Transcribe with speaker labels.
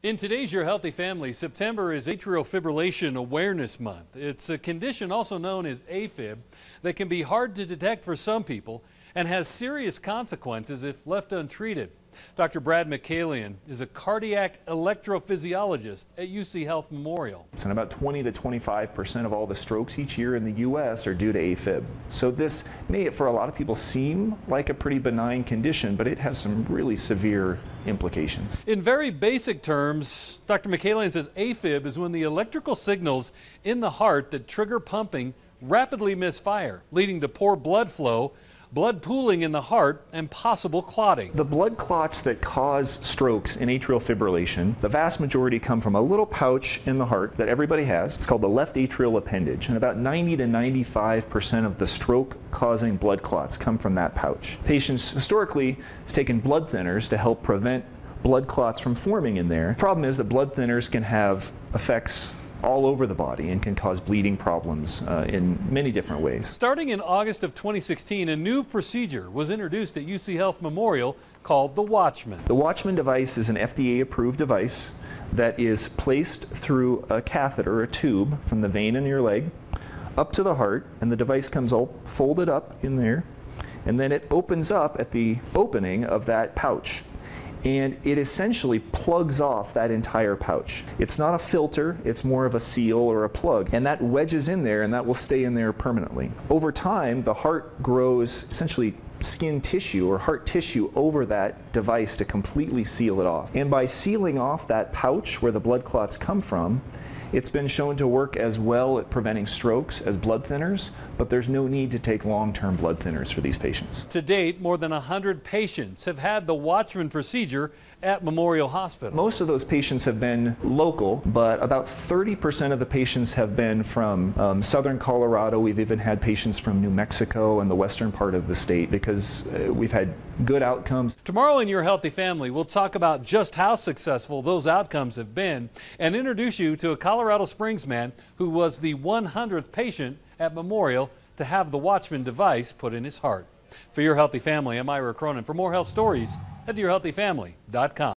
Speaker 1: In today's Your Healthy Family, September is Atrial Fibrillation Awareness Month. It's a condition also known as AFib that can be hard to detect for some people and has serious consequences if left untreated. Dr. Brad McCallion is a cardiac electrophysiologist at UC Health Memorial.
Speaker 2: And about 20 to 25% of all the strokes each year in the U.S. are due to AFib. So this may, for a lot of people, seem like a pretty benign condition, but it has some really severe implications.
Speaker 1: In very basic terms, Dr. McCallion says AFib is when the electrical signals in the heart that trigger pumping rapidly misfire, leading to poor blood flow, blood pooling in the heart, and possible clotting.
Speaker 2: The blood clots that cause strokes in atrial fibrillation, the vast majority come from a little pouch in the heart that everybody has. It's called the left atrial appendage, and about 90 to 95% of the stroke-causing blood clots come from that pouch. Patients historically have taken blood thinners to help prevent blood clots from forming in there. The problem is that blood thinners can have effects all over the body and can cause bleeding problems in many different ways.
Speaker 1: Starting in August of 2016, a new procedure was introduced at UC Health Memorial called the Watchman.
Speaker 2: The Watchman device is an FDA-approved device that is placed through a catheter, a tube, from the vein in your leg up to the heart, and the device comes all folded up in there, and then it opens up at the opening of that pouch. And it essentially plugs off that entire pouch. It's not a filter, it's more of a seal or a plug, and that wedges in there and that will stay in there permanently. Over time, the heart grows essentially skin tissue or heart tissue over that device to completely seal it off. And by sealing off that pouch where the blood clots come from, it's been shown to work as well at preventing strokes as blood thinners, but there's no need to take long-term blood thinners for these patients.
Speaker 1: To date, more than 100 patients have had the Watchman procedure at Memorial Hospital.
Speaker 2: Most of those patients have been local, but about 30% of the patients have been from southern Colorado. We've even had patients from New Mexico and the western part of the state because we've had good outcomes.
Speaker 1: Tomorrow in Your Healthy Family, we'll talk about just how successful those outcomes have been and introduce you to a Colorado Springs man who was the 100th patient at Memorial to have the Watchman device put in his heart. For Your Healthy Family, I'm Ira Cronin. For more health stories, head to yourhealthyfamily.com.